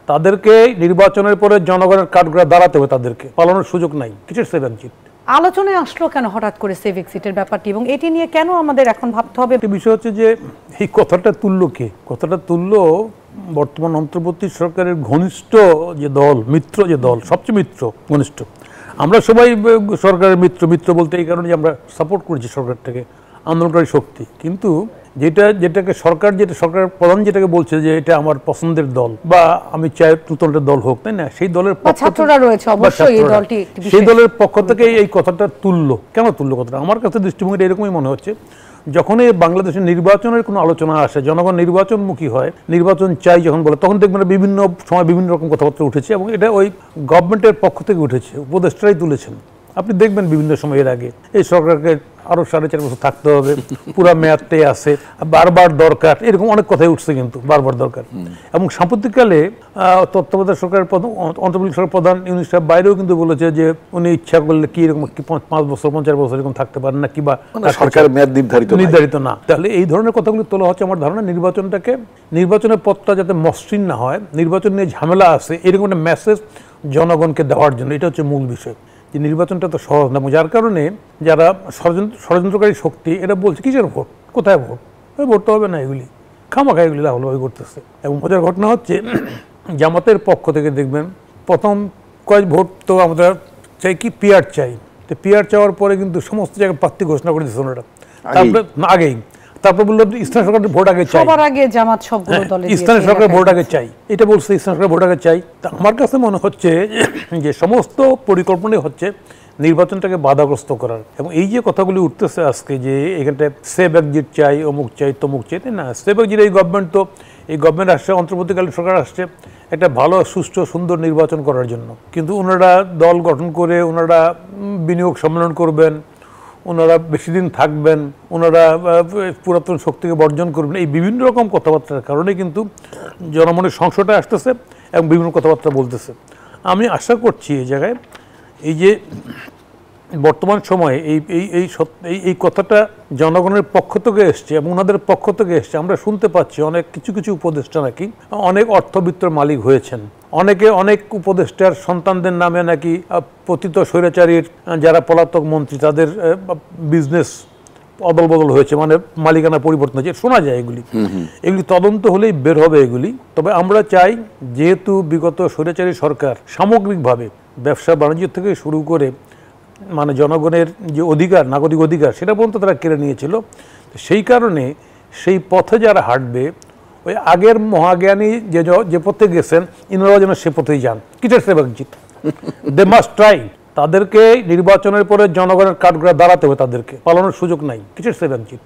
তাদেরকে নির্বাচনের পরে জনগণের কাঠগড়ায় দাঁড়াতে হবে, তাদেরকে পালানোর সুযোগ নাই। কিসের সেভ এক্সিট? আলোচনায় আসলো কেন হঠাৎ করে সেভ এক্সিটের ব্যাপারটি, এবং এটি নিয়ে কেন আমাদের এখন ভাবতে হবে? একটা বিষয় হচ্ছে যে এই কথাটা তুললো কে? কথাটা তুললো বর্তমান অন্তর্বর্তী সরকারের ঘনিষ্ঠ যে দল, মিত্র যে দল, সবচেয়ে মিত্র ঘনিষ্ঠ। আমরা সবাই সরকারের মিত্র। মিত্র বলতে এই কারণে যে আমরা সাপোর্ট করেছি সরকারটাকে, আন্দোলনকারী শক্তি। কিন্তু যেটাকে সরকারের প্রধান যেটাকে বলছে যে এটা আমার পছন্দের দল বা আমি চাই নতুন একটা দল হোক, তাই না? সেই দলের ছাত্ররা রয়েছে অবশ্যই, এই দলটি সেই দলের পক্ষ থেকে এই কথাটা তুললো। কেন তুললো কথাটা? আমার কাছে দৃষ্টিভঙ্গিটা এরকমই মনে হচ্ছে, যখনই বাংলাদেশের নির্বাচনের কোনো আলোচনা আসে, জনগণ নির্বাচনমুখী হয়, নির্বাচন চাই যখন বলে, তখন দেখবেন বিভিন্ন সময় বিভিন্ন রকম কথাবার্তা উঠেছে এবং এটা ওই গভর্নমেন্টের পক্ষ থেকে উঠেছে, উপদেষ্টারাই তুলেছেন। আপনি দেখবেন বিভিন্ন সময়ের আগে এই সরকারকে আরো 4.5 বছর থাকতে হবে, পুরা মেয়াদটাই আছে, বারবার দরকার, এরকম অনেক কথাই উঠছে কিন্তু বারবার দরকার। এবং সাম্প্রতিককালে তত্ত্বাবধায়ক সরকারের অন্তর্বর্তী সরকার প্রধান ইউনূস সাহেব বাইরেও কিন্তু বলেছে যে উনি ইচ্ছা করলে কি এরকম 5 বছর 50 বছর এরকম থাকতে পারেন না, কিংবা সরকারের মেয়াদ নির্ধারিত না। তাহলে এই ধরনের কথাগুলো তোলা হচ্ছে আমার ধারণা নির্বাচনের পথটা যাতে মসৃণ না হয়, নির্বাচন নিয়ে ঝামেলা আছে এরকম একটা মেসেজ জনগণকে দেওয়ার জন্য। এটা হচ্ছে মূল বিষয়, যে নির্বাচনটা তো সহজ না। যার কারণে যারা ষড়যন্ত্রকারী শক্তি এরা বলছে কিসের ভোট, কোথায় ভোট, ভোট তো হবে না, এগুলি খামাখা এগুলি লাভলাভি করতেছে। এবং মজার ঘটনা হচ্ছে জামাতের পক্ষ থেকে দেখবেন প্রথম কয়েক ভোট তো আমরা চাই কি পিআর চাই, তো পিআর চাওয়ার পরে কিন্তু সমস্ত জায়গায় প্রার্থী ঘোষণা করে দিচ্ছে ওনারা, তারপরে আগেই তারপর বললো স্থানীয় সরকারের ভোট আগে চাই, সবার আগে জামাত সবগুলো দলে স্থানীয় সরকারের ভোট আগে চাই, এটা বলছে স্থানীয় সরকারের ভোট আগে চাই। তা আমার কাছে মনে হচ্ছে যে সমস্ত পরিকল্পনাই হচ্ছে নির্বাচনটাকে বাধাগ্রস্ত করার। এবং এই যে কথাগুলি উঠতেছে আজকে যে এখানটায় সেভ এক্সিট চাই, অমুক চাই, তমুক চাই, তাই না? সেভ এক্সিট এই গভর্নমেন্ট আসছে, অন্তর্বর্তীকালীন সরকার আসছে একটা ভালো সুষ্ঠু সুন্দর নির্বাচন করার জন্য। কিন্তু ওনারা দল গঠন করে ওনারা বিনিয়োগ সম্মেলন করবেন, ওনারা বেশি দিন থাকবেন, ওনারা পুরাতন শক্তিকে বর্জন করবেন, এই বিভিন্ন রকম কথাবার্তার কারণে কিন্তু জনমনের সংশয়টা আসতেছে এবং বিভিন্ন কথাবার্তা বলতেছে। আমি আশা করছি এই জায়গায় এই যে বর্তমান সময়ে এই কথাটা জনগণের পক্ষ থেকে এসছে এবং ওনাদের পক্ষ থেকে এসছে। আমরা শুনতে পাচ্ছি অনেক কিছু উপদেষ্টা নাকি অনেক অর্থবিত্তর মালিক হয়েছেন, অনেক উপদেষ্টার সন্তানদের নামে নাকি পতিত স্বৈরাচারীর যারা পলাতক মন্ত্রী তাদের বিজনেস অদল বদল হয়েছে, মানে মালিকানা পরিবর্তন হয়েছে, শোনা যায় এগুলি তদন্ত হলেই বের হবে এগুলি। তবে আমরা চাই, যেহেতু বিগত স্বৈরাচারী সরকার সামগ্রিকভাবে ব্যবসা বাণিজ্য থেকে শুরু করে মানে জনগণের যে অধিকার, নাগরিক অধিকার, সেটা পর্যন্ত তারা কেড়ে নিয়েছিল, সেই কারণে সেই পথে যারা হাঁটবে, ওই আগের মহাজ্ঞানী যে পথে গেছেন ইনারাও যেন সে পথেই যান। কিসের safe exit? They must try. তাদেরকে নির্বাচনের পরে জনগণের কাঠগড়ায় দাঁড়াতে হবে, তাদেরকে পালানোর সুযোগ নাই। কিসের সেভ এক্সিট?